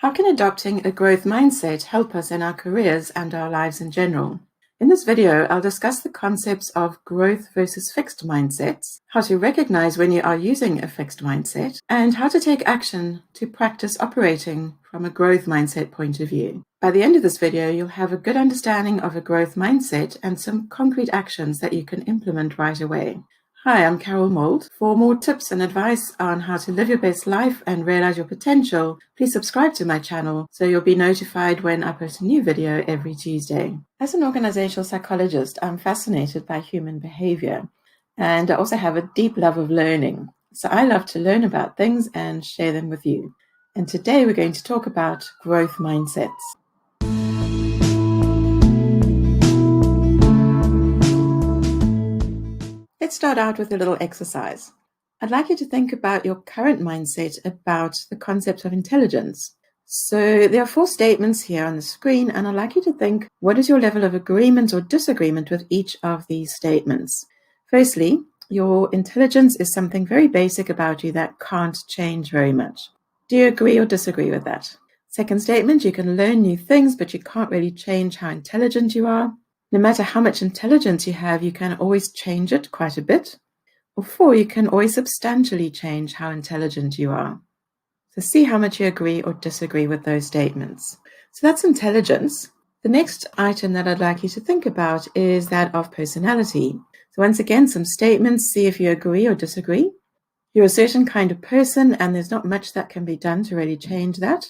How can adopting a growth mindset help us in our careers and our lives in general? In this video, I'll discuss the concepts of growth versus fixed mindsets, how to recognize when you are using a fixed mindset, and how to take action to practice operating from a growth mindset point of view. By the end of this video, you'll have a good understanding of a growth mindset and some concrete actions that you can implement right away. Hi, I'm Carol Mould. For more tips and advice on how to live your best life and realize your potential, please subscribe to my channel so you'll be notified when I post a new video every Tuesday. As an organizational psychologist, I'm fascinated by human behavior, and I also have a deep love of learning. So I love to learn about things and share them with you. And today we're going to talk about growth mindsets. Let's start out with a little exercise. I'd like you to think about your current mindset about the concept of intelligence. So there are 4 statements here on the screen, and I'd like you to think, what is your level of agreement or disagreement with each of these statements? Firstly, your intelligence is something very basic about you that can't change very much. Do you agree or disagree with that? Second statement, you can learn new things, but you can't really change how intelligent you are. No matter how much intelligence you have, you can always change it quite a bit. Or 4, you can always substantially change how intelligent you are. So see how much you agree or disagree with those statements. So that's intelligence. The next item that I'd like you to think about is that of personality. So once again, some statements, see if you agree or disagree. You're a certain kind of person, and there's not much that can be done to really change that.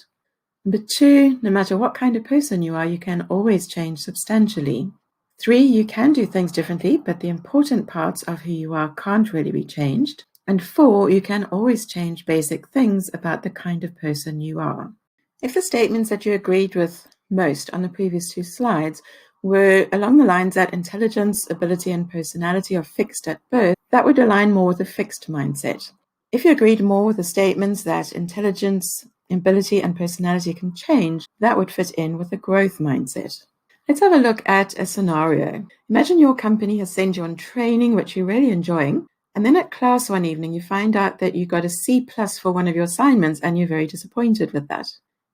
Number 2, no matter what kind of person you are, you can always change substantially. 3, you can do things differently, but the important parts of who you are can't really be changed. And 4, you can always change basic things about the kind of person you are. If the statements that you agreed with most on the previous 2 slides were along the lines that intelligence, ability, and personality are fixed at birth, that would align more with a fixed mindset. If you agreed more with the statements that intelligence, ability, and personality can change, that would fit in with a growth mindset. Let's have a look at a scenario. Imagine your company has sent you on training, which you're really enjoying, and then at class one evening, you find out that you got a C+ for one of your assignments, and you're very disappointed with that.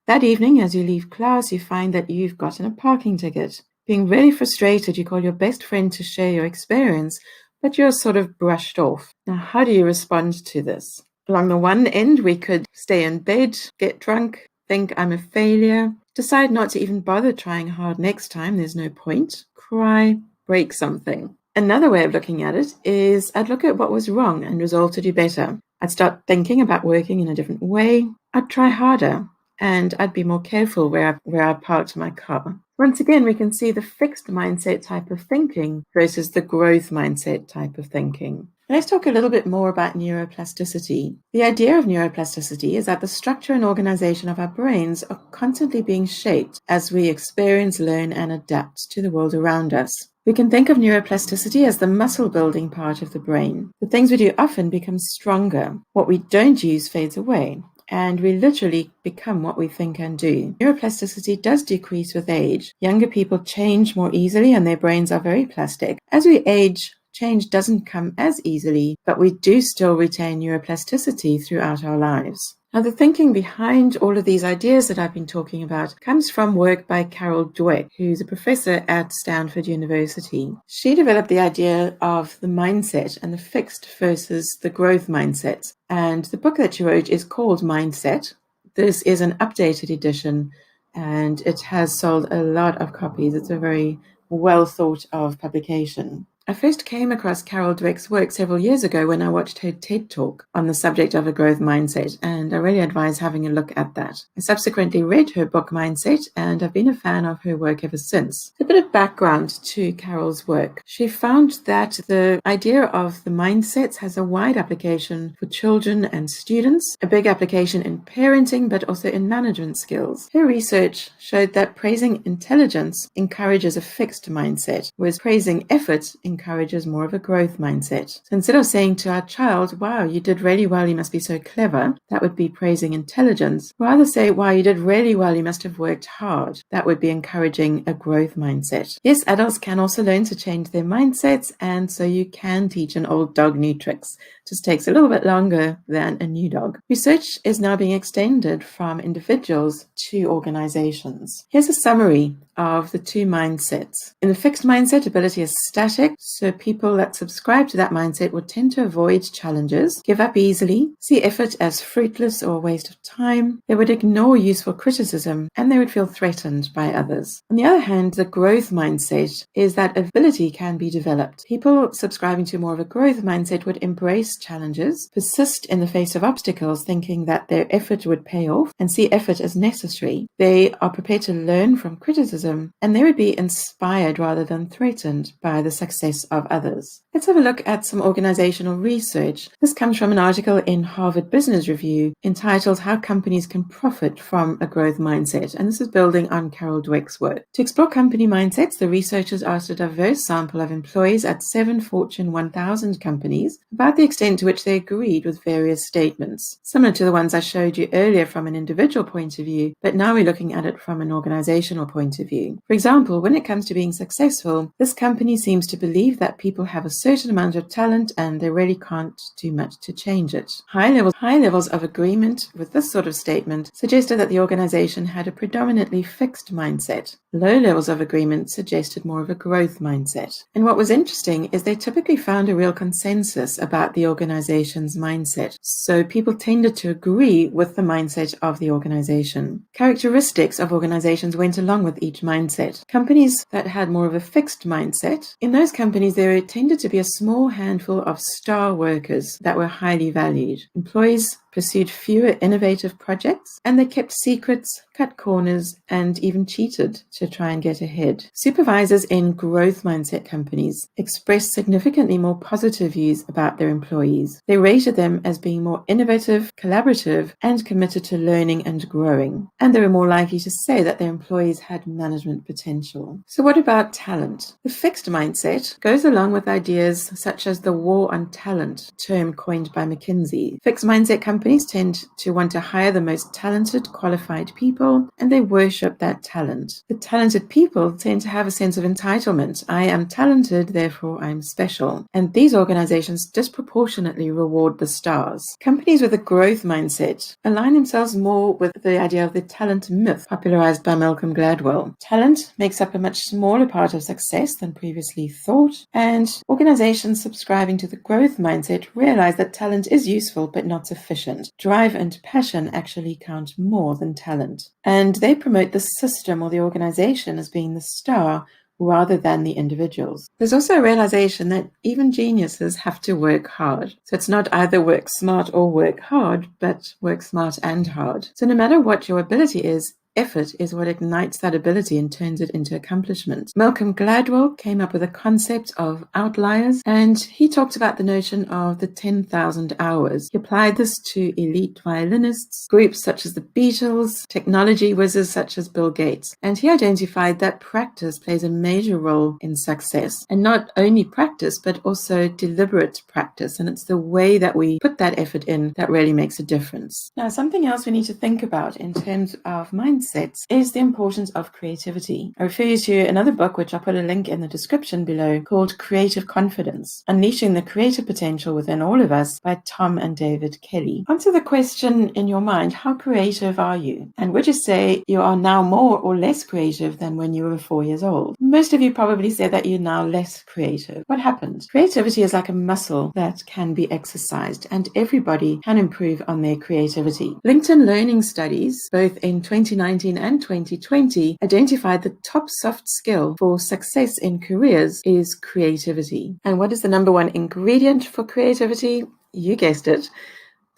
That evening, as you leave class, you find that you've gotten a parking ticket. Being really frustrated, you call your best friend to share your experience, but you're sort of brushed off. Now, how do you respond to this? Along the one end, we could stay in bed, get drunk, think I'm a failure, decide not to even bother trying hard next time, there's no point, cry, break something. Another way of looking at it is I'd look at what was wrong and resolve to do better. I'd start thinking about working in a different way. I'd try harder, and I'd be more careful where I parked my car. Once again, we can see the fixed mindset type of thinking versus the growth mindset type of thinking. Let's talk a little bit more about neuroplasticity. The idea of neuroplasticity is that the structure and organization of our brains are constantly being shaped as we experience, learn, and adapt to the world around us. We can think of neuroplasticity as the muscle building part of the brain. The things we do often become stronger. What we don't use fades away, and we literally become what we think and do. Neuroplasticity does decrease with age. Younger people change more easily, and their brains are very plastic. As we age, change doesn't come as easily, but we do still retain neuroplasticity throughout our lives. Now, the thinking behind all of these ideas that I've been talking about comes from work by Carol Dweck, who's a professor at Stanford University. She developed the idea of the mindset and the fixed versus the growth mindset. And the book that she wrote is called Mindset. This is an updated edition, and it has sold a lot of copies. It's a very well thought of publication. I first came across Carol Dweck's work several years ago when I watched her TED Talk on the subject of a growth mindset, and I really advise having a look at that. I subsequently read her book Mindset, and I've been a fan of her work ever since. A bit of background to Carol's work. She found that the idea of the mindsets has a wide application for children and students, a big application in parenting, but also in management skills. Her research showed that praising intelligence encourages a fixed mindset, whereas praising effort encourages more of a growth mindset. So instead of saying to our child, wow, you did really well, you must be so clever, that would be praising intelligence. Rather say, wow, you did really well, you must have worked hard. That would be encouraging a growth mindset. Yes, adults can also learn to change their mindsets, and so you can teach an old dog new tricks. It just takes a little bit longer than a new dog. Research is now being extended from individuals to organizations. Here's a summary of the two mindsets. In the fixed mindset, ability is static, so people that subscribe to that mindset would tend to avoid challenges, give up easily, see effort as fruitless or a waste of time. They would ignore useful criticism, and they would feel threatened by others. On the other hand, the growth mindset is that ability can be developed. People subscribing to more of a growth mindset would embrace challenges, persist in the face of obstacles, thinking that their effort would pay off, and see effort as necessary. They are prepared to learn from criticism, and they would be inspired rather than threatened by the success of others. Let's have a look at some organizational research. This comes from an article in Harvard Business Review entitled How Companies Can Profit from a Growth Mindset, and this is building on Carol Dweck's work. To explore company mindsets, the researchers asked a diverse sample of employees at 7 Fortune 1000 companies about the extent to which they agreed with various statements, similar to the ones I showed you earlier from an individual point of view, but now we're looking at it from an organizational point of view. For example, when it comes to being successful, this company seems to believe that people have a certain amount of talent and they really can't do much to change it. High levels of agreement with this sort of statement suggested that the organization had a predominantly fixed mindset. Low levels of agreement suggested more of a growth mindset. And what was interesting is they typically found a real consensus about the organization's mindset. So people tended to agree with the mindset of the organization. Characteristics of organizations went along with each mindset. Companies that had more of a fixed mindset, in those companies there tended to be a small handful of star workers that were highly valued. Employees pursued fewer innovative projects, and they kept secrets, cut corners, and even cheated to try and get ahead. Supervisors in growth mindset companies expressed significantly more positive views about their employees. They rated them as being more innovative, collaborative, and committed to learning and growing. And they were more likely to say that their employees had management potential. So what about talent? The fixed mindset goes along with ideas such as the war on talent term coined by McKinsey. Fixed mindset companies tend to want to hire the most talented, qualified people, and they worship that talent. The talented people tend to have a sense of entitlement. I am talented, therefore I'm special. And these organizations disproportionately reward the stars. Companies with a growth mindset align themselves more with the idea of the talent myth popularized by Malcolm Gladwell. Talent makes up a much smaller part of success than previously thought, and organizations subscribing to the growth mindset realize that talent is useful but not sufficient. Drive and passion actually count more than talent. And they promote the system or the organization as being the star rather than the individuals. There's also a realization that even geniuses have to work hard. So it's not either work smart or work hard, but work smart and hard. So no matter what your ability is, effort is what ignites that ability and turns it into accomplishment. Malcolm Gladwell came up with a concept of outliers, and he talked about the notion of the 10,000 hours. He applied this to elite violinists, groups such as the Beatles, technology whizzes such as Bill Gates, and he identified that practice plays a major role in success. And not only practice, but also deliberate practice, and it's the way that we put that effort in that really makes a difference. Now, something else we need to think about in terms of mindsets is the importance of creativity. I refer you to another book, which I'll put a link in the description below, called Creative Confidence, Unleashing the Creative Potential Within All of Us by Tom and David Kelly. Answer the question in your mind, how creative are you? And would you say you are now more or less creative than when you were 4 years old? Most of you probably say that you're now less creative. What happened? Creativity is like a muscle that can be exercised, and everybody can improve on their creativity. LinkedIn Learning Studies, both in 2019 and 2020, identified the top soft skill for success in careers is creativity. And what is the number one ingredient for creativity? You guessed it.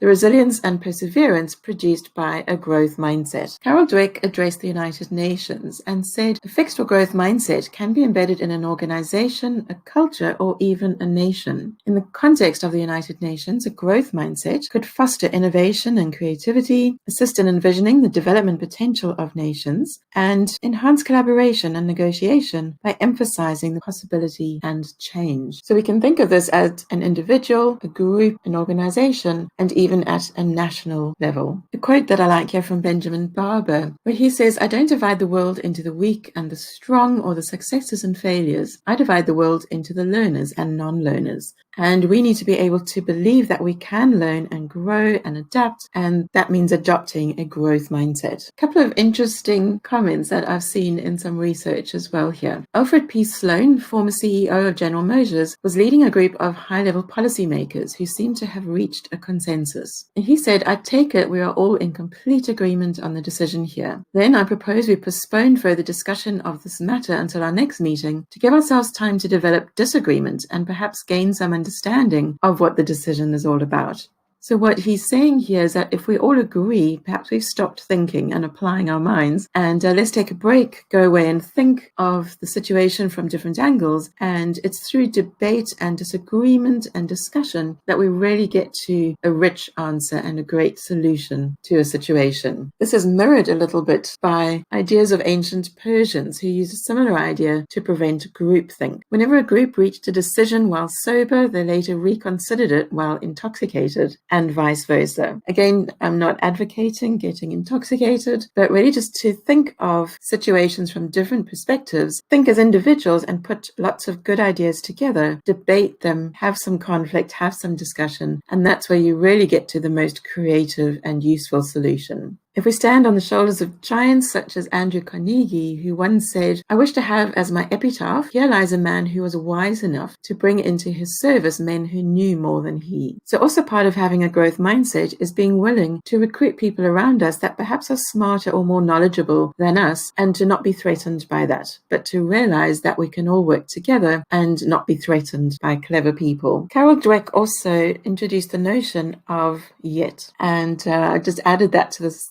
the resilience and perseverance produced by a growth mindset. Carol Dweck addressed the United Nations and said a fixed or growth mindset can be embedded in an organization, a culture, or even a nation. In the context of the United Nations, a growth mindset could foster innovation and creativity, assist in envisioning the development potential of nations, and enhance collaboration and negotiation by emphasizing the possibility and change. So we can think of this as an individual, a group, an organization, and even at a national level. A quote that I like here from Benjamin Barber, where he says, "I don't divide the world into the weak and the strong or the successes and failures. I divide the world into the learners and non-learners." And we need to be able to believe that we can learn and grow and adapt, and that means adopting a growth mindset. A couple of interesting comments that I've seen in some research as well here. Alfred P. Sloan, former CEO of General Motors, was leading a group of high-level policymakers who seemed to have reached a consensus. And he said, "I take it we are all in complete agreement on the decision here. Then I propose we postpone further discussion of this matter until our next meeting to give ourselves time to develop disagreement and perhaps gain some understanding of what the decision is all about." So what he's saying here is that if we all agree, perhaps we've stopped thinking and applying our minds, and let's take a break, go away and think of the situation from different angles. And it's through debate and disagreement and discussion that we really get to a rich answer and a great solution to a situation. This is mirrored a little bit by ideas of ancient Persians who used a similar idea to prevent groupthink. Whenever a group reached a decision while sober, they later reconsidered it while intoxicated, and vice versa. Again, I'm not advocating getting intoxicated, but really just to think of situations from different perspectives, think as individuals and put lots of good ideas together, debate them, have some conflict, have some discussion, and that's where you really get to the most creative and useful solution. If we stand on the shoulders of giants such as Andrew Carnegie, who once said, "I wish to have as my epitaph, here lies a man who was wise enough to bring into his service men who knew more than he." So also part of having a growth mindset is being willing to recruit people around us that perhaps are smarter or more knowledgeable than us, and to not be threatened by that, but to realize that we can all work together and not be threatened by clever people. Carol Dweck also introduced the notion of yet, and I just added that to this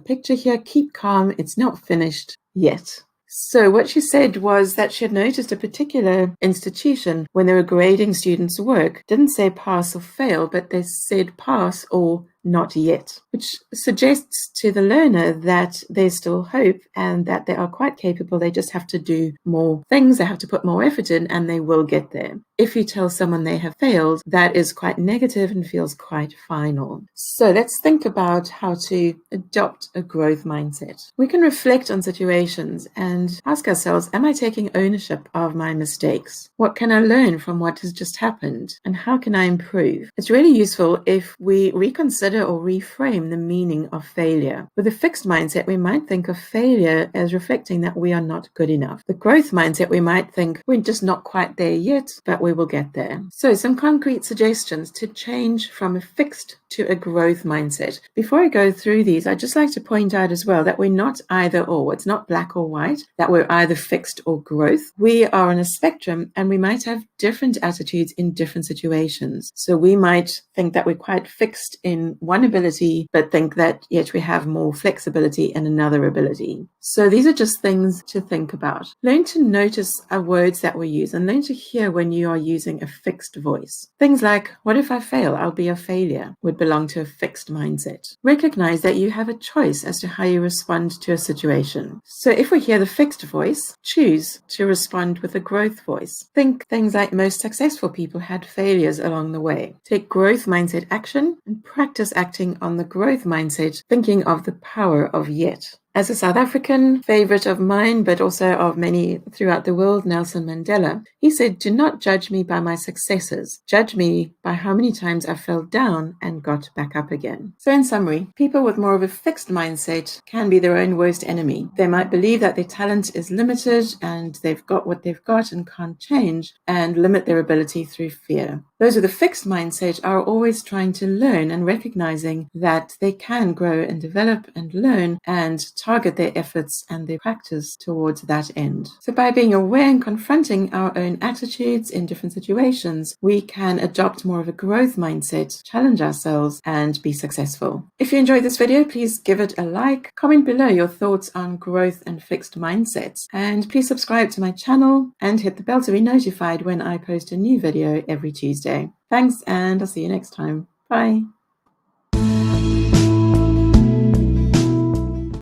picture here. Keep calm, it's not finished yet. So what she said was that she had noticed a particular institution, when they were grading students' work, didn't say pass or fail, but they said pass or not yet, which suggests to the learner that there's still hope and that they are quite capable. They just have to do more things, they have to put more effort in, and they will get there. If you tell someone they have failed, that is quite negative and feels quite final. So let's think about how to adopt a growth mindset. We can reflect on situations and ask ourselves, am I taking ownership of my mistakes? What can I learn from what has just happened? And how can I improve? It's really useful if we reconsider or reframe the meaning of failure. With a fixed mindset, we might think of failure as reflecting that we are not good enough. The growth mindset, we might think we're just not quite there yet, but we will get there. So some concrete suggestions to change from a fixed to a growth mindset. Before I go through these, I'd just like to point out as well that we're not either or. It's not black or white, that we're either fixed or growth. We are on a spectrum, and we might have different attitudes in different situations. So we might think that we're quite fixed in one ability, but think that yet we have more flexibility in another ability. So these are just things to think about. Learn to notice our words that we use, and learn to hear when you are using a fixed voice. Things like, what if I fail? I'll be a failure, would belong to a fixed mindset. Recognize that you have a choice as to how you respond to a situation. So if we hear the fixed voice, choose to respond with a growth voice. Think things like, most successful people had failures along the way. Take growth mindset action and practice acting on the growth mindset, thinking of the power of yet. As a South African, favorite of mine, but also of many throughout the world, Nelson Mandela, he said, do not judge me by my successes. Judge me by how many times I fell down and got back up again. So in summary, people with more of a fixed mindset can be their own worst enemy. They might believe that their talent is limited and they've got what they've got and can't change, and limit their ability through fear. Those with a fixed mindset are always trying to learn and recognizing that they can grow and develop and learn, and target their efforts and their practice towards that end. So by being aware and confronting our own attitudes in different situations, we can adopt more of a growth mindset, challenge ourselves, and be successful. If you enjoyed this video, please give it a like, comment below your thoughts on growth and fixed mindsets, and please subscribe to my channel and hit the bell to be notified when I post a new video every Tuesday. Thanks, and I'll see you next time. Bye.